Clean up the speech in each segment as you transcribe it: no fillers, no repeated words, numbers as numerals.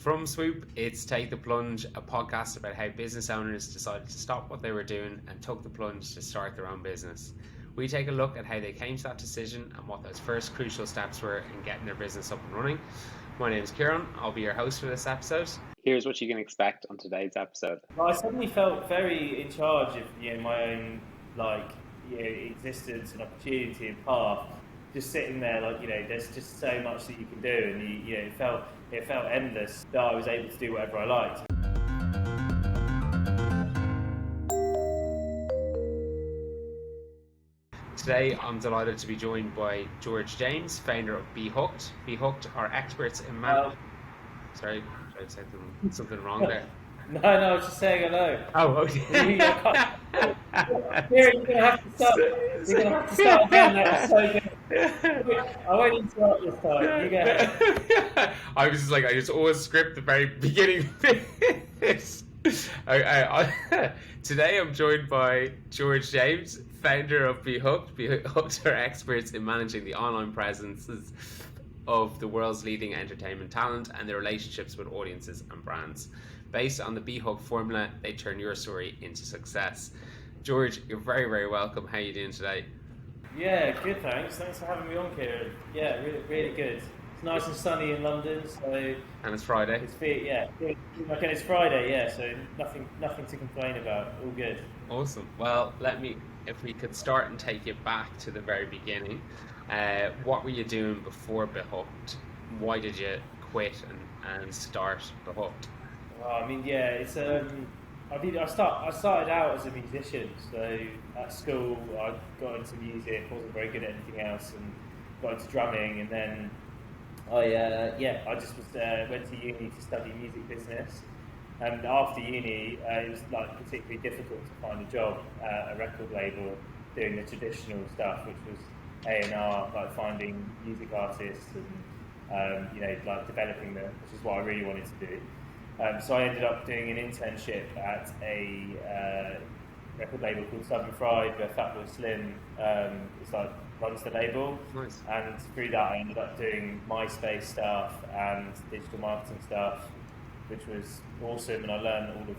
From Swoop, it's Take the Plunge, a podcast about how business owners decided to stop what they were doing and took the plunge to start their own business. We take a look at how they came to that decision and what those first crucial steps were in getting their business up and running. My name is Kieran. I'll be your host for this episode. Here's what you can expect on today's episode. Well, I suddenly felt very in charge of my own existence and opportunity and path. Just sitting there, there's just so much that you can do, and it felt endless that I was able to do whatever I liked. Today, I'm delighted to be joined by George James, founder of Be Hooked. Be Hooked are experts in Sorry, I said something wrong there. No, I was just saying hello. Oh, okay. You're going to have to start. You're going to have to start again. That was so good. I won't interrupt this time. You go ahead. I was just like, I just always script the very beginning of this. Today I'm joined by George James, founder of Be Hooked. Be Hooked are experts in managing the online presences of the world's leading entertainment talent and their relationships with audiences and brands. Based on the Be Hooked formula, they turn your story into success. George, you're very, very welcome. How are you doing today? Yeah, good, thanks. Thanks for having me on, Kieran. Yeah, really, really good. It's nice and sunny in London, so... And it's Friday. It's Friday, yeah, so nothing to complain about. All good. Awesome. Well, if we could start and take you back to the very beginning. What were you doing before Be Hooked? Why did you quit and start Be Hooked? It's I started out as a musician. So at school, I got into music, wasn't very good at anything else, and got into drumming. And then I just went to uni to study music business. And after uni, it was particularly difficult to find a job at a record label doing the traditional stuff, which was A&R, finding music artists and developing them, which is what I really wanted to do. So I ended up doing an internship at a record label called Southern Fried, where Fatboy Slim runs the label. Nice. And through that I ended up doing MySpace stuff and digital marketing stuff, which was awesome, and I learned all of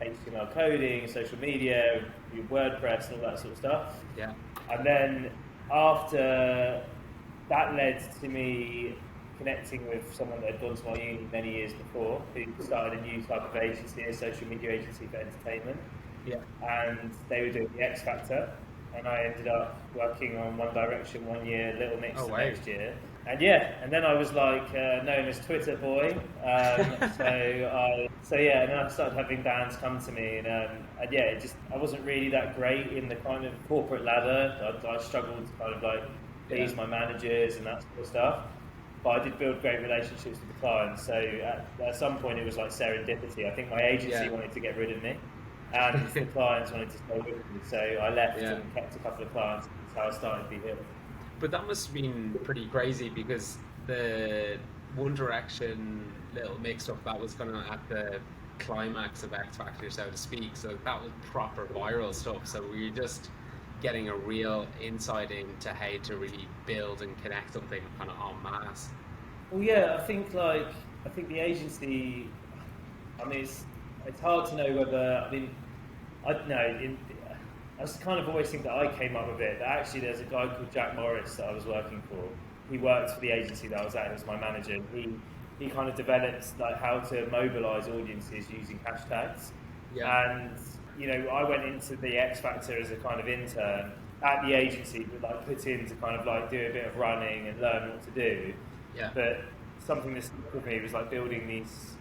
HTML coding, social media, WordPress, and all that sort of stuff. Yeah. And then after that led to me connecting with someone that had gone to my uni many years before, who started a new type of agency, a social media agency for entertainment. Yeah. And they were doing the X Factor, and I ended up working on One Direction one year, Little Mix the next year. And then I was known as Twitter boy. And then I started having bands come to me, and I wasn't really that great in the kind of corporate ladder. I struggled to please my managers and that sort of stuff. But I did build great relationships with the clients. So at some point it was like serendipity. I think my agency wanted to get rid of me, and the clients wanted to stay with me. So I left and kept a couple of clients. That's how I started Be Hooked. But that must have been pretty crazy, because the One Direction Little Mix up, that was kind of at the climax of X Factor, so to speak. So that was proper viral stuff. So were you just getting a real insight into how to really build and connect something kind of en masse? Well, yeah, I think the agency. It's hard to know whether. I was kind of always think that I came up with it. But actually, there's a guy called Jack Morris that I was working for. He worked for the agency that I was at. He was my manager. He kind of developed how to mobilise audiences using hashtags. Yeah. And I went into the X Factor as a kind of intern at the agency, but put in to kind of do a bit of running and learn what to do. Yeah. But something that stuck with me was building these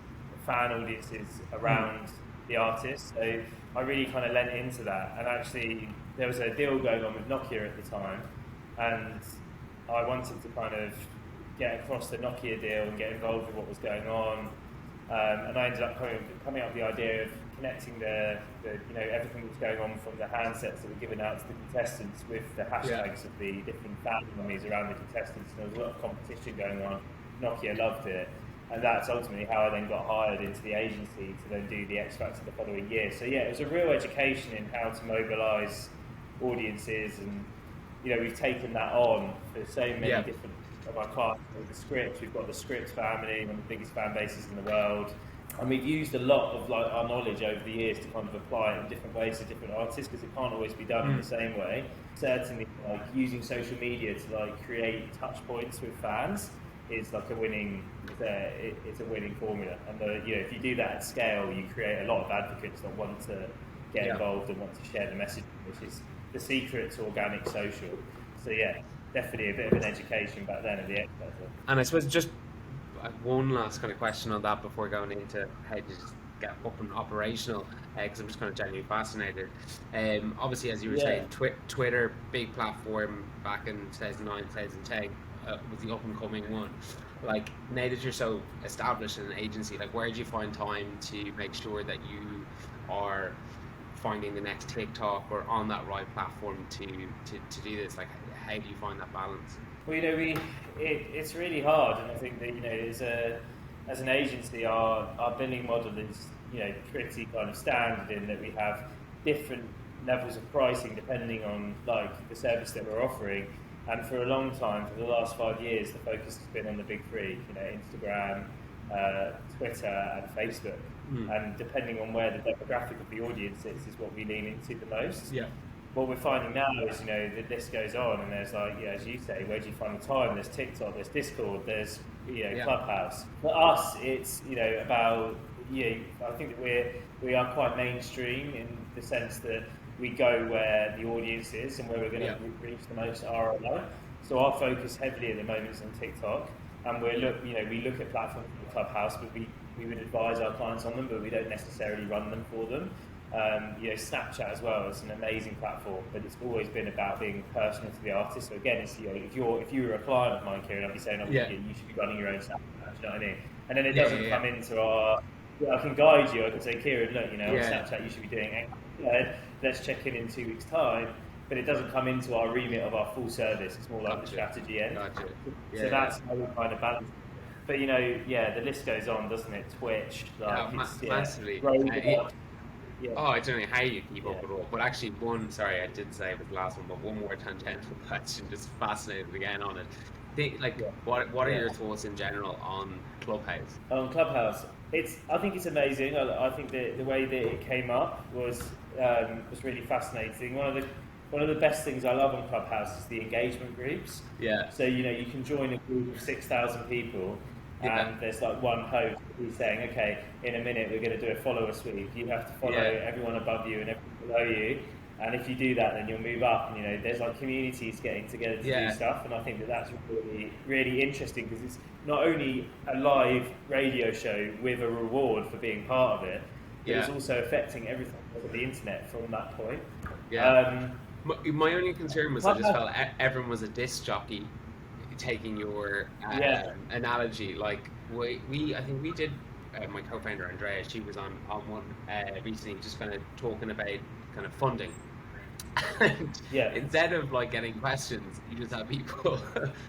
fan audiences around the artist. So I really kind of lent into that. And actually, there was a deal going on with Nokia at the time, and I wanted to kind of get across the Nokia deal and get involved with what was going on. And I ended up coming up with the idea of connecting the everything that was going on from the handsets that were given out to the contestants with the hashtags of the different fan economies around the contestants. And there was a lot of competition going on. Nokia loved it, and that's ultimately how I then got hired into the agency to then do the X Factor the following year. So it was a real education in how to mobilise audiences, and we've taken that on for so many different of our clients with the script. We've got the script family, one of the biggest fan bases in the world. And we've used a lot of like our knowledge over the years to kind of apply it in different ways to different artists, because it can't always be done in the same way. Certainly, like using social media to like create touch points with fans is like a winning. It's a winning formula. And if you do that at scale, you create a lot of advocates that want to get involved and want to share the message, which is the secret to organic social. So yeah, definitely a bit of an education back then at the X level. And I suppose just one last kind of question on that before going into how to just get up and operational, because I'm just kind of genuinely fascinated. Obviously, as you were saying, Twitter, big platform back in 2009, 2010, was the up and coming one. Like, now that you're so established in an agency, like, where do you find time to make sure that you are finding the next TikTok or on that right platform to do this? Like, how do you find that balance? Well, it's really hard, and I think that as an agency, our billing model is pretty kind of standard in that we have different levels of pricing depending on like the service that we're offering. And for a long time, for the last 5 years, the focus has been on the big three: Instagram, Twitter, and Facebook. And depending on where the demographic of the audience is what we lean into the most. Yeah. What we're finding now is, the list goes on, and there's like, as you say, where do you find the time? There's TikTok, there's Discord, there's Clubhouse. For us, it's about I think that we are quite mainstream in the sense that we go where the audience is and where we're going to reach the most ROI. So our focus heavily at the moment is on TikTok, and we look at platforms like Clubhouse, but we would advise our clients on them, but we don't necessarily run them for them. Snapchat as well is an amazing platform, but it's always been about being personal to the artist. So again, it's if you were a client of mine, Kieran, I'd be saying, you should be running your own Snapchat. You know what I mean? And then it doesn't come into our. I can guide you. I can say, Kieran, look, on Snapchat you should be doing X. Let's check in 2 weeks' time. But it doesn't come into our remit of our full service. It's more like the strategy end. So that's how we kind of balance it. But the list goes on, doesn't it? Twitch, massively. Oh, I don't know how you keep up with it all. But actually, I did say it was the last one, but one more tangential question, just fascinated again on it. What are your thoughts in general on Clubhouse? On Clubhouse, I think it's amazing. I think the way that it came up was really fascinating. One of the best things I love on Clubhouse is the engagement groups. Yeah. So you can join a group of 6,000 people. And there's like one host who's saying, okay, in a minute we're going to do a follower sweep. You have to follow everyone above you and everyone below you. And if you do that, then you'll move up. And, there's like communities getting together to do stuff. And I think that that's really, really interesting, because it's not only a live radio show with a reward for being part of it, but it's also affecting everything on the internet from that point. Yeah. My only concern was I just felt everyone was a disc jockey. Taking your analogy, like I think we did. My co-founder Andrea, she was on one recently, just kind of talking about kind of funding. And instead of like getting questions, you just have people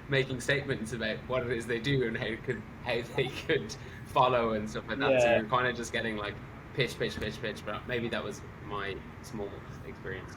making statements about what it is they do and how they could follow and stuff like that. So you're kind of just getting like pitch. But maybe that was my small experience.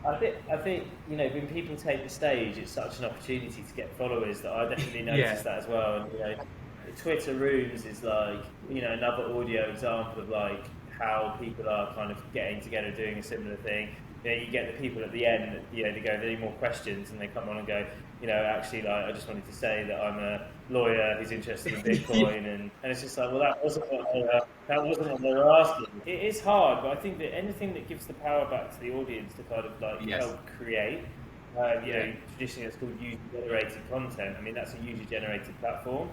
I think when people take the stage, it's such an opportunity to get followers that I definitely noticed that as well. And Twitter rooms is like another audio example of like how people are kind of getting together doing a similar thing. You get the people at the end, they go, "Are there any more questions?" and they come on and go, actually, like, I just wanted to say that I'm a lawyer who's interested in Bitcoin, and it's just like, well, that wasn't what they were asking. It is hard, but I think that anything that gives the power back to the audience to kind of like help create, traditionally it's called user-generated content. I mean, that's a user-generated platform.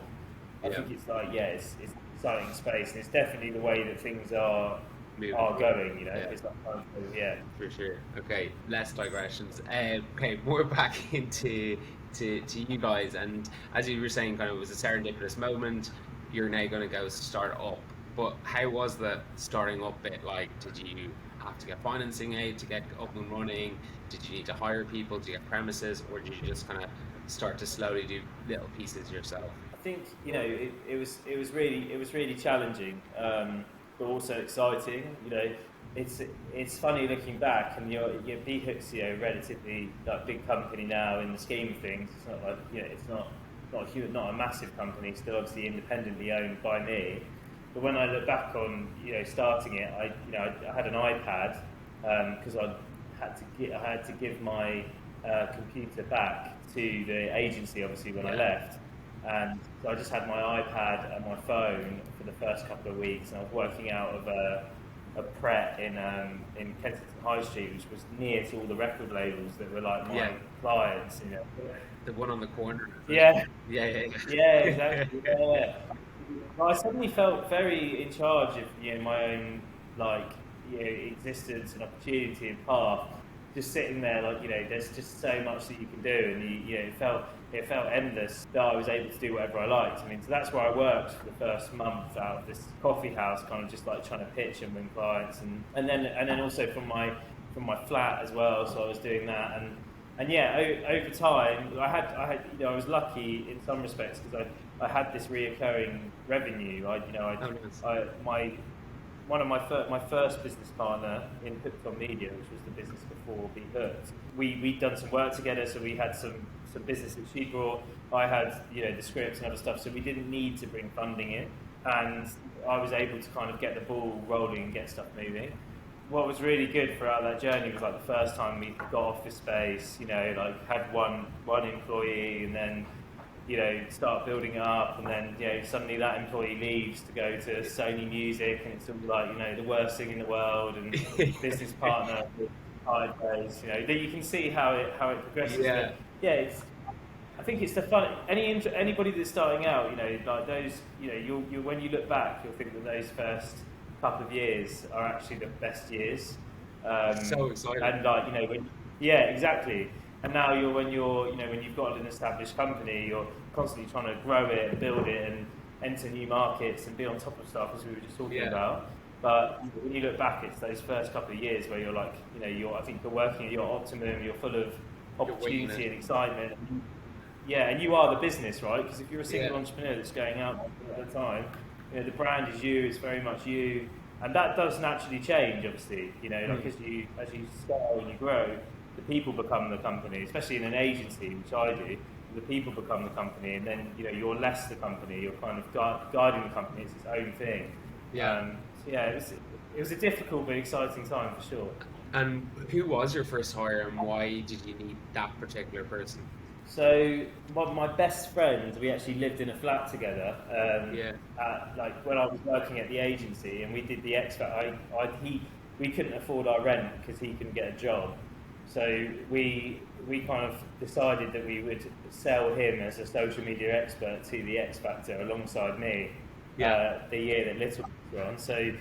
I think it's like, it's an exciting space, and it's definitely the way that things are going, it's like for sure. Okay, less digressions. Okay, more back into you guys, and as you were saying, kind of, it was a serendipitous moment. You're now going to go start up, but how was the starting up bit like? Did you have to get financing aid to get up and running? Did you need to hire people? Did you get premises, or did you just kind of start to slowly do little pieces yourself? I think it was really challenging. But also exciting. it's funny looking back, and your B-Hook's, relatively like big company now in the scheme of things. It's not like, it's not a massive company, still obviously independently owned by me. But when I look back on starting it, I had an iPad because I had to give my computer back to the agency obviously when I left, and so I just had my iPad and my phone for the first couple of weeks, and I was working out of a Pret in Kensington High Street, which was near to all the record labels that were like my clients. The one on the corner. Yeah. Yeah, Exactly. Yeah. Well, I suddenly felt very in charge of my own existence and opportunity and path. Just sitting there, there's just so much that you can do, and it felt endless that I was able to do whatever I liked. I mean, so that's where I worked for the first month out of this coffee house, kind of just like trying to pitch and win clients, and then also from my flat as well. So I was doing that, and over time, I was lucky in some respects because I had this reoccurring revenue. My first business partner in Hooked on Media, which was the business before Be Hooked, we'd done some work together, so we had some business that she brought. I had the scripts and other stuff, so we didn't need to bring funding in, and I was able to kind of get the ball rolling and get stuff moving. What was really good throughout that journey was like the first time we got office space, had one employee, and then start building it up, and then suddenly that employee leaves to go to Sony Music, and it's all like the worst thing in the world, and business partner sideways. That you can see how it progresses. But, I think it's the fun. Anybody that's starting out, like those, you'll when you look back, you'll think that those first couple of years are actually the best years. So exciting. And exactly. And now when you've got an established company, you're constantly trying to grow it and build it and enter new markets and be on top of stuff, as we were just talking about. But when you look back, it's those first couple of years where you're like, I think you're working at your optimum, you're full of opportunity and excitement. And you are the business, right? Because if you're a single entrepreneur that's going out at the time, the brand is you, it's very much you, and that does naturally change, obviously. As you scale and you grow, the people become the company, especially in an agency, which I do. The people become the company, and then you're less the company. You're kind of guiding the company. It's its own thing. It was a difficult but exciting time for sure. And who was your first hire, and why did you need that particular person? So my best friend, we actually lived in a flat together. When I was working at the agency, and we did the X Factor. We couldn't afford our rent because he couldn't get a job. So we kind of decided that we would sell him as a social media expert to the X Factor alongside me. The year that Little Mix were on. So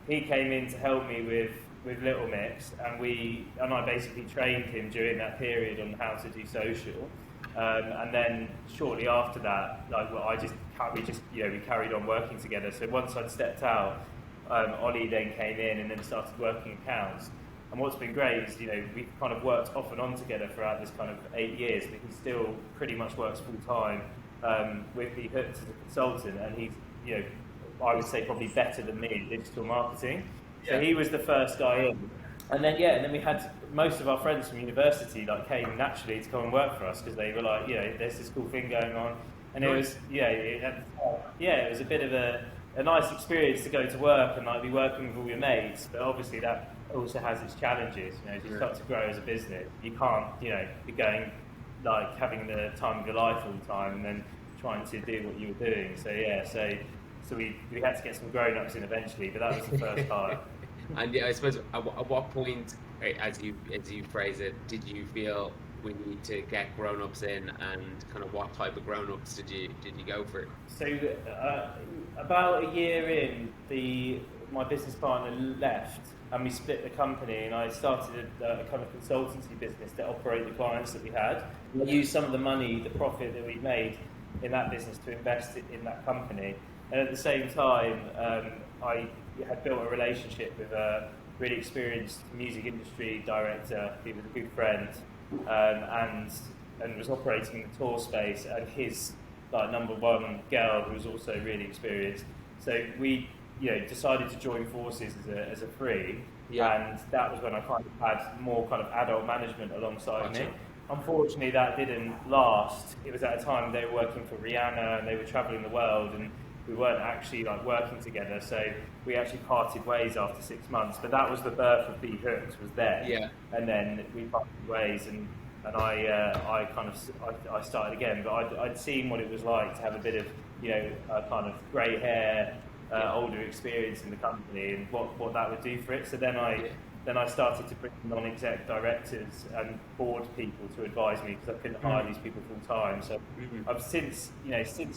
he came in to help me with Little Mix, and I basically trained him during that period on how to do social. And then shortly after that, we carried on working together. So once I'd stepped out, Ollie then came in and then started working accounts. And what's been great is, we've kind of worked off and on together throughout this kind of 8 years, but he still pretty much works full time with Be Hooked as a consultant, and he's, I would say probably better than me in digital marketing. So he was the first guy in. And then we had most of our friends from university came naturally to come and work for us because they were like, there's this cool thing going on, and it was it was a bit of a nice experience to go to work and be working with all your mates. But obviously that also has its challenges. As you start to grow as a business, you can't be going having the time of your life all the time and then trying to do what you were doing. So we had to get some grown-ups in eventually, but that was the first hire. And I suppose at what point, as you phrase it, did you feel we need to get grown-ups in, and kind of what type of grown-ups did you go for? So about a year in, my business partner left, and we split the company, and I started a kind of consultancy business to operate the clients that we had. We used some of the money, the profit that we made in that business to invest it in that company. And at the same time, I had built a relationship with a really experienced music industry director. He was a good friend, and was operating in the tour space, and his number one girl, who was also really experienced. So we decided to join forces as a free, Yeah. and that was when I kind of had more kind of adult management alongside Gotcha. me. Unfortunately, that didn't last. It was at a time they were working for Rihanna and they were traveling the world, and we weren't actually like working together. So we actually parted ways after 6 months. But that was the birth of Be Hooked, was then. Yeah. And then we parted ways, and I started again. But I'd seen what it was like to have a bit of kind of grey hair, older experience in the company, and what that would do for it. So then I started to bring non-exec directors and board people to advise me, because I couldn't hire these people full time. So I've since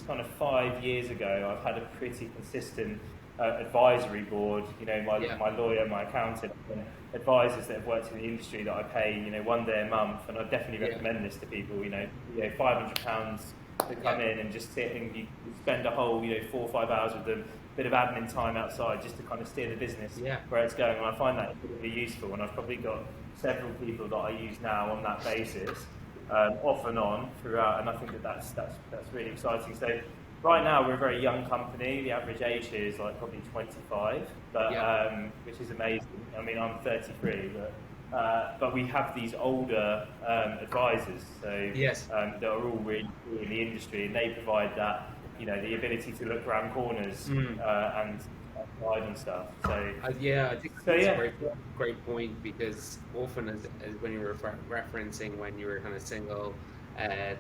kind of 5 years ago, I've had a pretty consistent advisory board. My lawyer, my accountant, and advisors that have worked in the industry that I pay one day a month, and I definitely recommend this to people. £500 to come in and just sit and you spend a whole 4 or 5 hours with them, bit of admin time outside just to kind of steer the business where it's going, and I find that really useful, and I've probably got several people that I use now on that basis, off and on throughout, and I think that's really exciting. So right now we're a very young company. The average age here is like probably 25, but which is amazing. I mean, I'm 33, but we have these older advisors, so that are all really in the industry, and they provide that the ability to look around corners and guide and stuff. So I think that's a great point, because often as when you were referencing when you were kind of single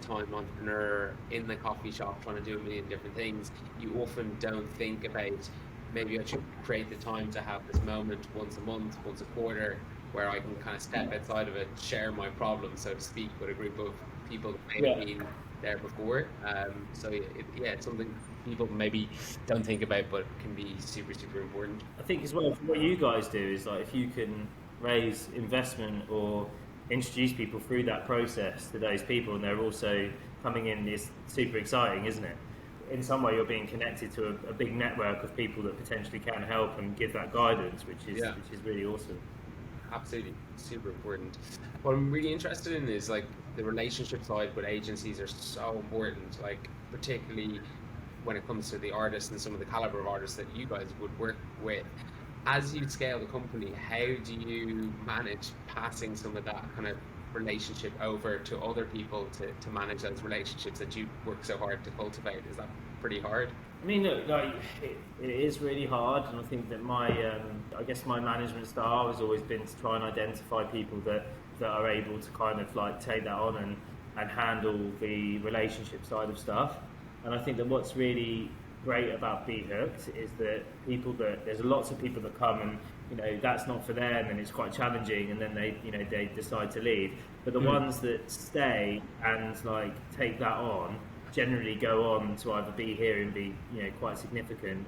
time entrepreneur in the coffee shop trying to do a million different things, you often don't think about, maybe I should create the time to have this moment once a month, once a quarter, where I can kind of step outside of it, share my problems, so to speak, with a group of people that may have been there before. It's something people maybe don't think about, but can be super, super important. I think as well, what you guys do is, like, if you can raise investment or introduce people through that process to those people, and they're also coming in, is super exciting, isn't it? In some way, you're being connected to a big network of people that potentially can help and give that guidance, which is really awesome. Absolutely, super important. What I'm really interested in is like the relationship side with agencies are so important, like particularly when it comes to the artists and some of the caliber of artists that you guys would work with. As you scale the company, how do you manage passing some of that kind of relationship over to other people to manage those relationships that you work so hard to cultivate? Is that pretty hard? I mean, look, like, it is really hard, and I think that my management style has always been to try and identify people that are able to kind of like take that on and handle the relationship side of stuff. And I think that what's really great about Be Hooked is that there's lots of people that come and that's not for them, and it's quite challenging, and then they decide to leave. But the ones that stay and like take that on generally go on to either be here and be quite significant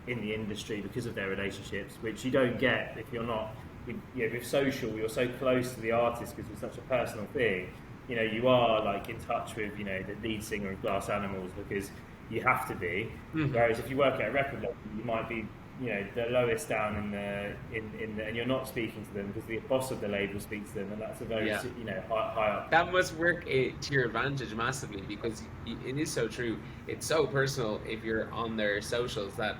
in the industry because of their relationships, which you don't get if you're not with social. You're so close to the artist because it's such a personal thing. You are like in touch with the lead singer of Glass Animals because you have to be. Whereas if you work at a record label, you might be the lowest down in the and you're not speaking to them because the boss of the label speaks to them, and that's a very high up. That must work to your advantage massively, because it is so true. It's so personal if you're on their socials that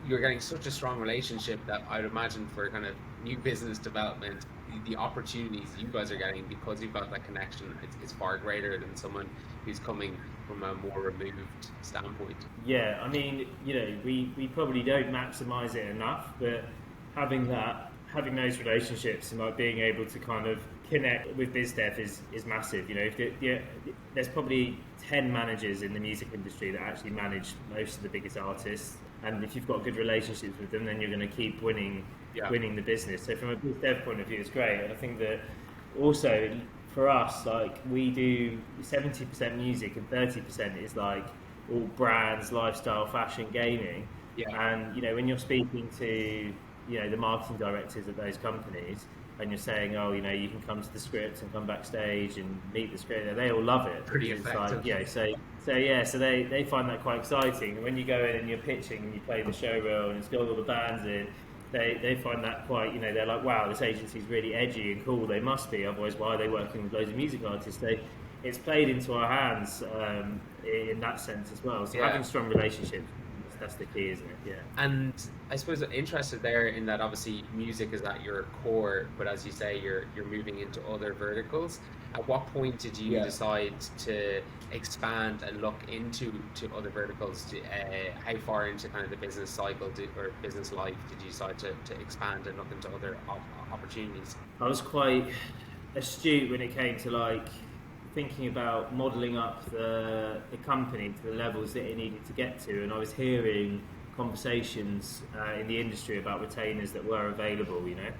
you're getting such a strong relationship that I'd imagine for kind of new business development, the opportunities you guys are getting because you've got that connection is far greater than someone who's coming from a more removed standpoint. Yeah, I mean, we probably don't maximise it enough, but having those relationships and like being able to kind of connect with BizDev is massive. There's probably 10 managers in the music industry that actually manage most of the biggest artists, and if you've got good relationships with them, then you're going to keep winning the business. So from a BizDev point of view, it's great. And I think that also for us, like, we do 70% music and 30% is like all brands, lifestyle, fashion, gaming. And when you're speaking to the marketing directors at those companies, and you're saying, you can come to the script and come backstage and meet the script, they all love it. Pretty effective. So they find that quite exciting. And when you go in and you're pitching and you play the show reel and it's got all the bands in, they find that quite, they're like, wow, this agency's really edgy and cool. They must be, otherwise why are they working with loads of music artists? It's played into our hands in that sense as well. So having strong relationships that's the key, isn't it? Yeah. And I suppose I'm interested there in that obviously music is at your core, but as you say, you're moving into other verticals. At what point did you decide to expand and look into other verticals? How far into kind of the business cycle or business life did you decide to expand and look into other opportunities? I was quite astute when it came to like thinking about modelling up the company to the levels that it needed to get to, and I was hearing conversations in the industry about retainers that were available, you know.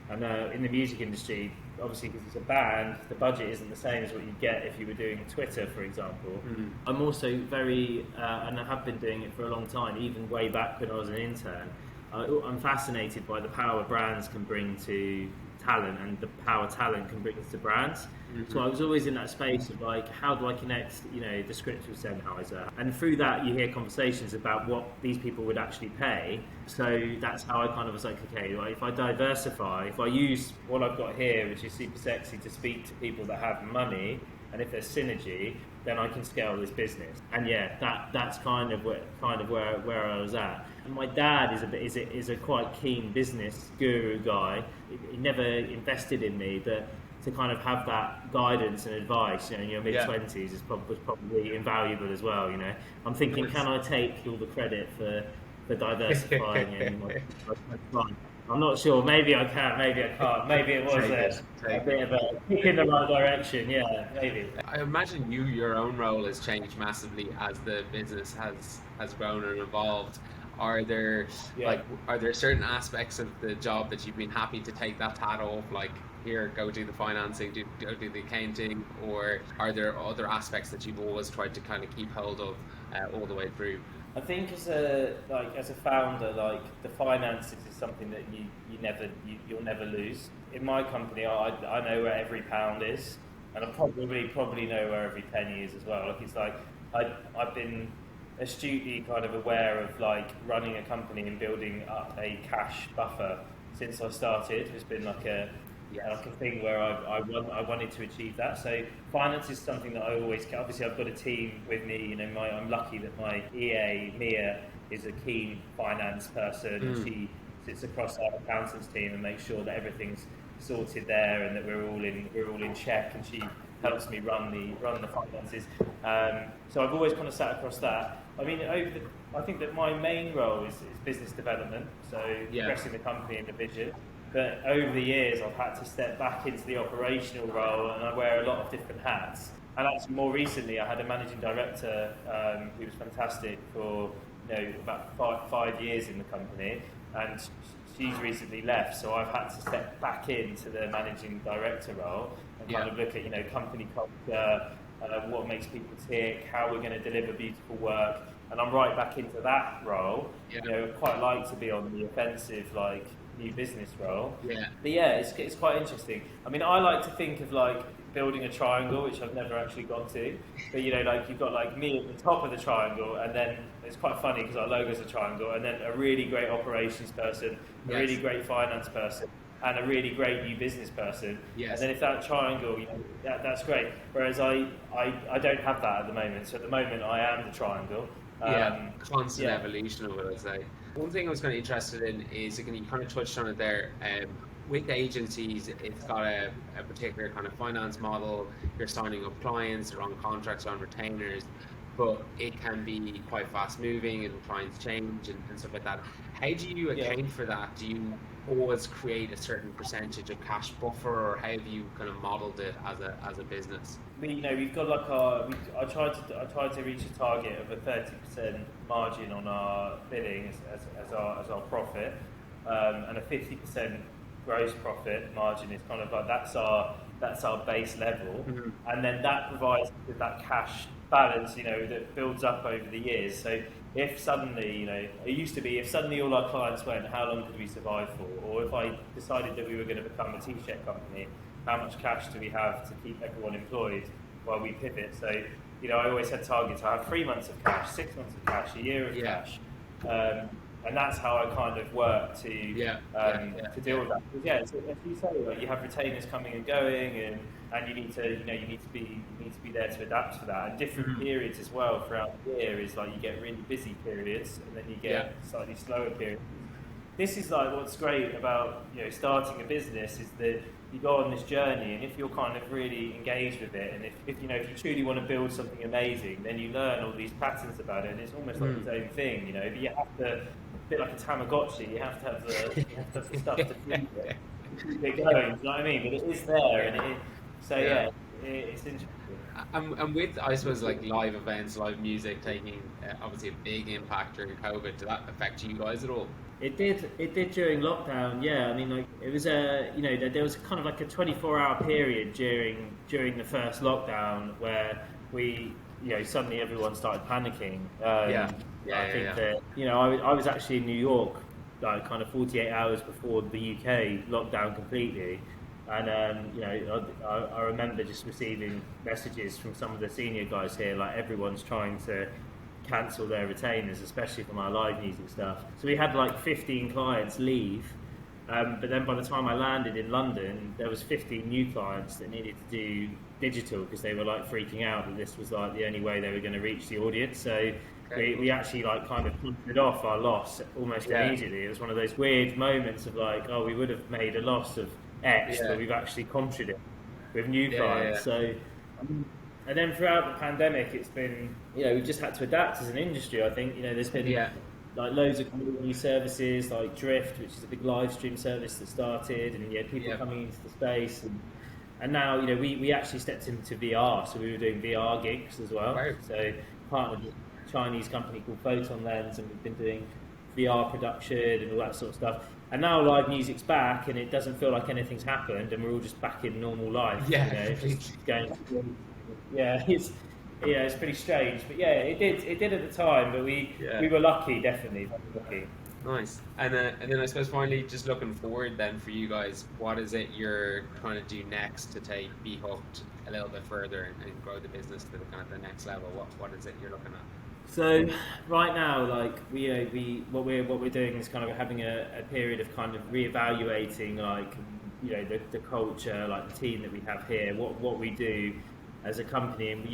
And in the music industry, obviously because it's a band, the budget isn't the same as what you'd get if you were doing Twitter, for example. Mm-hmm. I'm also very, and I have been doing it for a long time, even way back when I was an intern, I'm fascinated by the power brands can bring to talent and the power talent can bring to brands. Mm-hmm. So I was always in that space of like, how do I connect, you know, the scripts with Sennheiser? And through that, you hear conversations about what these people would actually pay. So that's how I kind of was like, okay, well, if I diversify, if I use what I've got here, which is super sexy, to speak to people that have money, and if there's synergy, then I can scale this business. And yeah, that's kind of where I was at. And my dad is a quite keen business guru guy. He never invested in me, but to kind of have that guidance and advice, you know, in your mid-20s was probably invaluable as well, you know. I'm thinking, can I take all the credit for diversifying my I'm not sure. Maybe I can, maybe I can't. Maybe it was a bit of a kick in the right direction. Yeah, maybe. I imagine your own role has changed massively as the business has grown and evolved. Are there certain aspects of the job that you've been happy to take that hat off, like here, go do the financing, go do the accounting, or are there other aspects that you've always tried to kind of keep hold of all the way through? I think as a founder, like the finances is something that you'll never lose. In my company, I know where every pound is, and I probably know where every penny is as well. Like it's like I've been astutely kind of aware of like running a company and building up a cash buffer since I started. It's been like a thing where I wanted to achieve that. So finance is something that I always, obviously I've got a team with me, you know, I'm lucky that my EA, Mia, is a keen finance person, and she sits across our accountants team and makes sure that everything's sorted there and that we're all in check, and she helps me run the finances. So I've always kind of sat across that. I mean, I think that my main role is business development, so progressing the company and the vision. But over the years, I've had to step back into the operational role, and I wear a lot of different hats. And actually, more recently, I had a managing director who was fantastic for about five years in the company, and she's recently left. So I've had to step back into the managing director role and kind of look at company culture, what makes people tick, how we're going to deliver beautiful work. And I'm right back into that role. Quite like to be on the offensive, like new business role. But it's quite interesting. I mean, I like to think of like building a triangle, which I've never actually got to. But like you've got like me at the top of the triangle, and then it's quite funny because our logo's a triangle, and then a really great operations person, a really great finance person, and a really great new business person. And then if that triangle, that's great. Whereas I don't have that at the moment. So at the moment I am the triangle. Constant evolution, I would say. One thing I was kind of interested in is, again, you kind of touched on it there, with agencies, it's got a particular kind of finance model. You're signing up clients, they're on contracts, they're on retainers, but it can be quite fast moving and clients change and stuff like that. How do you account for that? Do you always create a certain percentage of cash buffer, or how have you kind of modeled it as a business? We've got like I tried to reach a target of a 30% margin on our billing as our profit, and a 50% gross profit margin is kind of like that's our base level, and then that provides with that cash balance, that builds up over the years. So if suddenly, it used to be if suddenly all our clients went, how long could we survive for? Or if I decided that we were going to become a t-shirt company, how much cash do we have to keep everyone employed while we pivot? So, I always had targets. I have 3 months of cash, 6 months of cash, a year of cash. and that's how I kind of work to to deal with that. Because so as you say, like, you have retainers coming and going, and you need to be there to adapt to that. And different periods as well throughout the year is like you get really busy periods, and then you get slightly slower periods. This is like what's great about starting a business is that you go on this journey, and if you're kind of really engaged with it, and if you truly want to build something amazing, then you learn all these patterns about it, and it's almost like its own thing, But you have to, a bit like a Tamagotchi, you have to have the stuff to feed it, keep it going. You know what I mean? But it is there, and it's interesting. And with, I suppose, like live events, live music taking obviously a big impact during COVID, did that affect you guys at all? It did during lockdown. Yeah, I mean, like it was there was kind of like a 24-hour period during the first lockdown where we suddenly everyone started panicking. I think that I was actually in New York like kind of 48 hours before the UK locked down completely. And I remember just receiving messages from some of the senior guys here, like everyone's trying to cancel their retainers, especially from our live music stuff. So we had like 15 clients leave, but then by the time I landed in London, there was 15 new clients that needed to do digital because they were like freaking out that this was like the only way they were going to reach the audience. So we actually like kind of punted off our loss almost immediately. It was one of those weird moments of like, oh, we would have made a loss of X, but we've actually comped it with new clients. So, and then throughout the pandemic, it's been we've just had to adapt as an industry. I think there's been like loads of new services like Drift, which is a big live stream service that started, and people coming into the space, and now we actually stepped into VR, so we were doing VR gigs as well. Right. So partnered with a Chinese company called Photon Lens, and we've been doing VR production and all that sort of stuff. And now live music's back, and it doesn't feel like anything's happened, and we're all just back in normal life. Just going. It's pretty strange, but it did at the time. But we were lucky, definitely lucky. Nice. And then I suppose finally, just looking forward then for you guys, what is it you're trying to do next to take Be Hooked a little bit further and grow the business to the kind of the next level? What is it you're looking at? So right now, like what we're doing is kind of having a period of kind of reevaluating, like the culture, like the team that we have here, what we do as a company, and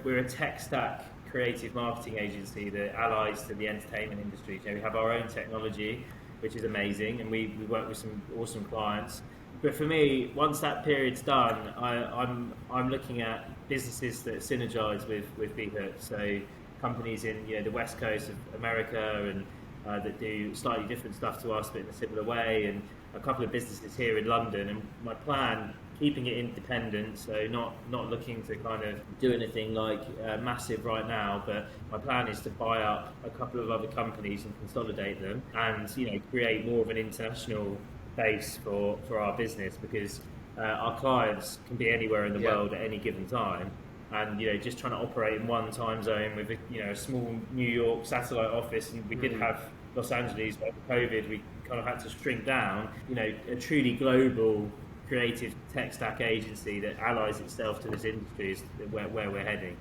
we're a tech stack creative marketing agency that allies to the entertainment industry. We have our own technology, which is amazing, and we work with some awesome clients. But for me, once that period's done, I'm looking at businesses that synergize with Be Hooked. So companies in the West Coast of America and that do slightly different stuff to us but in a similar way, and a couple of businesses here in London. And my plan, keeping it independent, so not looking to kind of do anything like massive right now, but my plan is to buy up a couple of other companies and consolidate them, and create more of an international base for our business, because our clients can be anywhere in the world at any given time. And just trying to operate in one time zone with a small New York satellite office, and we did have Los Angeles, but with COVID we kind of had to shrink down. A truly global creative tech stack agency that allies itself to this industry is where we're heading.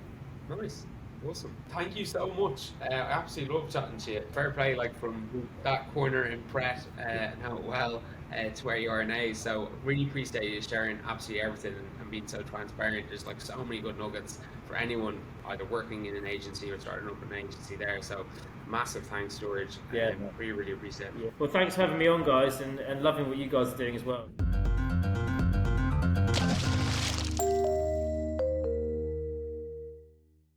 Nice. Awesome. Thank you so much. I absolutely love chatting to you. Fair play, like from that corner in Pret and how well to where you are now. So really appreciate you sharing absolutely everything and being so transparent. There's like so many good nuggets for anyone either working in an agency or starting up an agency there. So massive thanks, George. Really appreciate it. Well, thanks for having me on, guys, and loving what you guys are doing as well.